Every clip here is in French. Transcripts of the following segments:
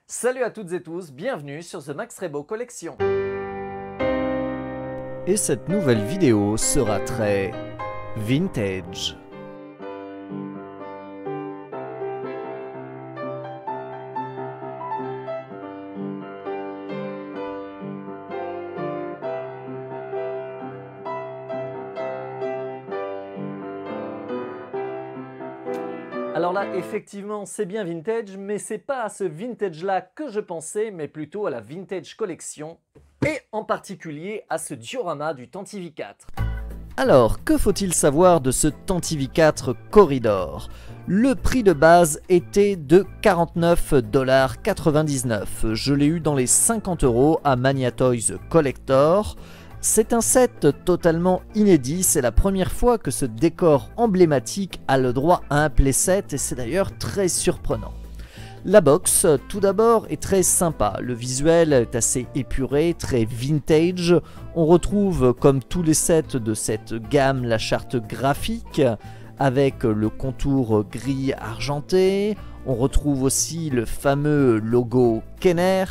Salut à toutes et tous, bienvenue sur The Max Rebo Collection. Et cette nouvelle vidéo sera très vintage. Alors là, effectivement, c'est bien vintage, mais c'est pas à ce vintage-là que je pensais, mais plutôt à la Vintage Collection, et en particulier à ce diorama du Tanti V4. Alors, que faut-il savoir de ce Tanti V4 Corridor? Le prix de base était de 49,99 $. Je l'ai eu dans les 50 € à Mania Toys Collector. C'est un set totalement inédit, c'est la première fois que ce décor emblématique a le droit à un playset et c'est d'ailleurs très surprenant. La box, tout d'abord, est très sympa. Le visuel est assez épuré, très vintage. On retrouve, comme tous les sets de cette gamme, la charte graphique avec le contour gris argenté. On retrouve aussi le fameux logo Kenner.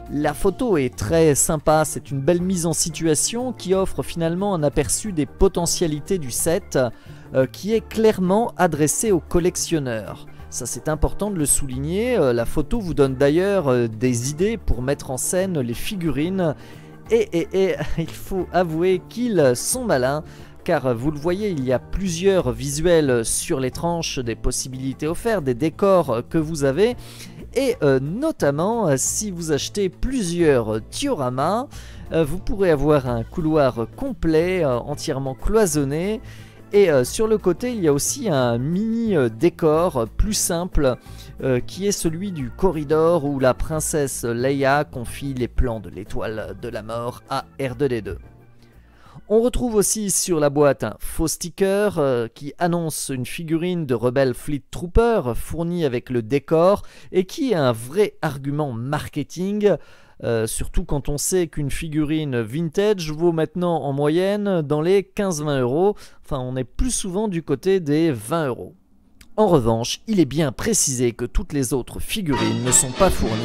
La photo est très sympa, c'est une belle mise en situation qui offre finalement un aperçu des potentialités du set qui est clairement adressé aux collectionneurs. Ça, c'est important de le souligner, la photo vous donne d'ailleurs des idées pour mettre en scène les figurines et il faut avouer qu'ils sont malins car vous le voyez, il y a plusieurs visuels sur les tranches des possibilités offertes, des décors que vous avez. Et notamment, si vous achetez plusieurs dioramas, vous pourrez avoir un couloir complet, entièrement cloisonné. Et sur le côté, il y a aussi un mini décor plus simple, qui est celui du corridor où la princesse Leia confie les plans de l'étoile de la mort à R2-D2. On retrouve aussi sur la boîte un faux sticker qui annonce une figurine de Rebel Fleet Trooper fournie avec le décor et qui est un vrai argument marketing, surtout quand on sait qu'une figurine vintage vaut maintenant en moyenne dans les 15-20 €. Enfin, on est plus souvent du côté des 20 €. En revanche, il est bien précisé que toutes les autres figurines ne sont pas fournies.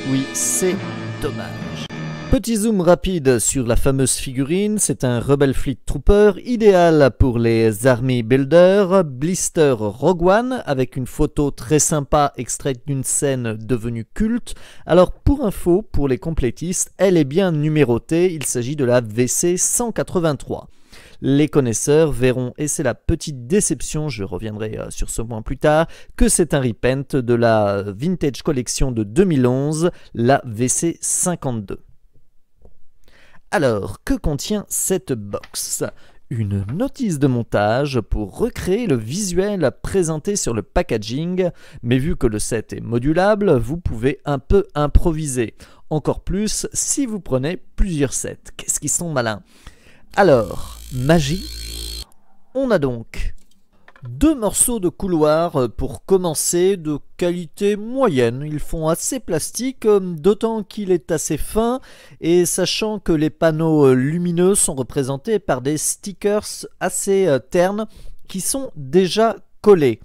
Oui, c'est dommage. Petit zoom rapide sur la fameuse figurine, c'est un Rebel Fleet Trooper idéal pour les Army Builders, Blister Rogue One avec une photo très sympa extraite d'une scène devenue culte. Alors pour info, pour les complétistes, elle est bien numérotée, il s'agit de la VC 183. Les connaisseurs verront, et c'est la petite déception, je reviendrai sur ce point plus tard, que c'est un repaint de la Vintage Collection de 2011, la VC 52. Alors, que contient cette box? Une notice de montage pour recréer le visuel présenté sur le packaging, mais vu que le set est modulable, vous pouvez un peu improviser. Encore plus si vous prenez plusieurs sets. Qu'est-ce qu'ils sont malins? Alors, magie. On a donc deux morceaux de couloir pour commencer, de qualité moyenne. Ils font assez plastique, d'autant qu'il est assez fin, et sachant que les panneaux lumineux sont représentés par des stickers assez ternes qui sont déjà collés.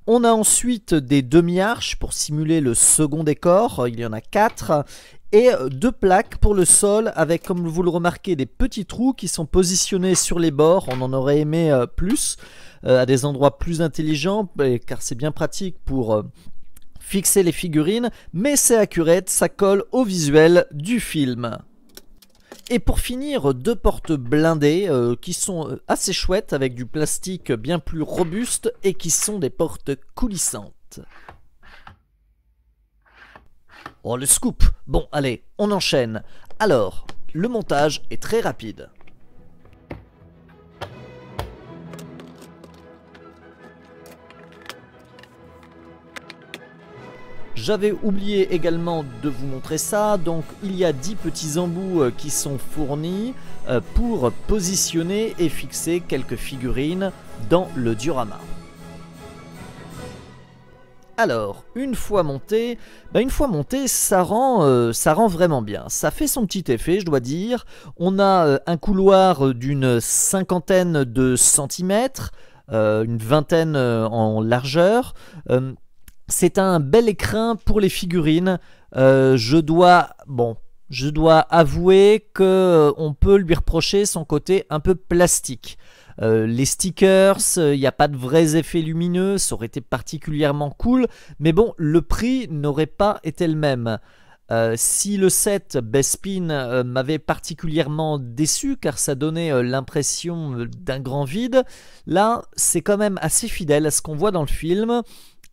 On a ensuite des demi-arches pour simuler le second décor, il y en a 4, et deux plaques pour le sol avec, comme vous le remarquez, des petits trous qui sont positionnés sur les bords. On en aurait aimé plus, à des endroits plus intelligents, car c'est bien pratique pour fixer les figurines, mais c'est accurate, ça colle au visuel du film. Et pour finir, deux portes blindées qui sont assez chouettes avec du plastique bien plus robuste et qui sont des portes coulissantes. Oh, le scoop! Bon, allez, on enchaîne. Alors, le montage est très rapide. J'avais oublié également de vous montrer ça, donc il y a 10 petits embouts qui sont fournis pour positionner et fixer quelques figurines dans le diorama. Alors, une fois monté, ça rend vraiment bien. Ça fait son petit effet, je dois dire. On a un couloir d'une cinquantaine de centimètres, une vingtaine en largeur. C'est un bel écrin pour les figurines. Je dois avouer que on peut lui reprocher son côté un peu plastique. Les stickers, il n'y a pas de vrais effets lumineux, ça aurait été particulièrement cool, mais bon, le prix n'aurait pas été le même. Si le set Bespin m'avait particulièrement déçu car ça donnait l'impression d'un grand vide, là c'est quand même assez fidèle à ce qu'on voit dans le film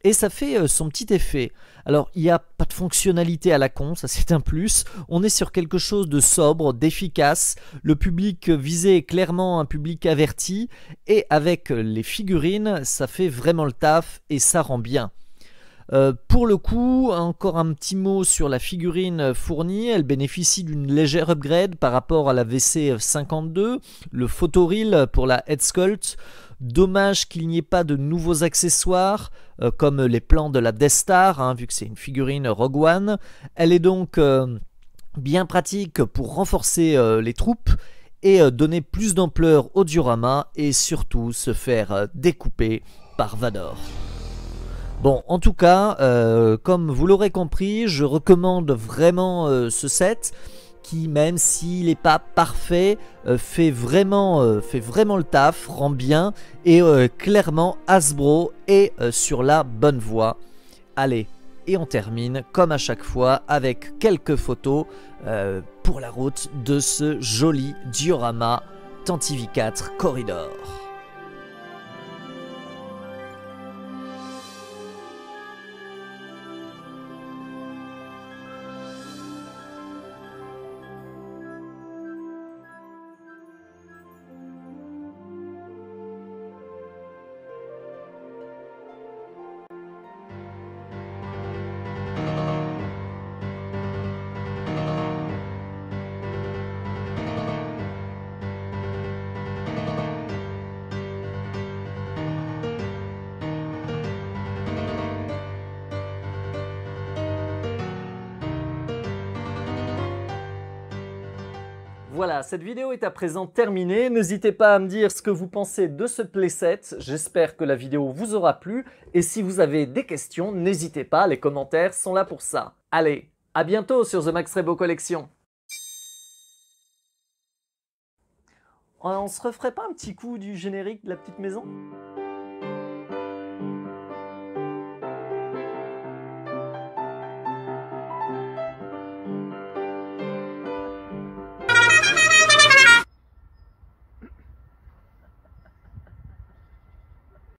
et ça fait son petit effet. Alors il n'y a pas de fonctionnalité à la con, ça c'est un plus, on est sur quelque chose de sobre, d'efficace, le public visé est clairement un public averti et avec les figurines ça fait vraiment le taf et ça rend bien. Pour le coup, encore un petit mot sur la figurine fournie, elle bénéficie d'une légère upgrade par rapport à la VC52, le photoreel pour la head sculpt. Dommage qu'il n'y ait pas de nouveaux accessoires comme les plans de la Death Star, hein, vu que c'est une figurine Rogue One. Elle est donc bien pratique pour renforcer les troupes et donner plus d'ampleur au diorama et surtout se faire découper par Vador. Bon, en tout cas, comme vous l'aurez compris, je recommande vraiment ce set qui, même s'il n'est pas parfait, fait vraiment le taf, rend bien et clairement Hasbro est sur la bonne voie. Allez, et on termine comme à chaque fois avec quelques photos pour la route de ce joli diorama Tantive 4 Corridor. Voilà, cette vidéo est à présent terminée. N'hésitez pas à me dire ce que vous pensez de ce playset. J'espère que la vidéo vous aura plu. Et si vous avez des questions, n'hésitez pas, les commentaires sont là pour ça. Allez, à bientôt sur The Max Rebo Collection. On se referait pas un petit coup du générique de la petite maison ?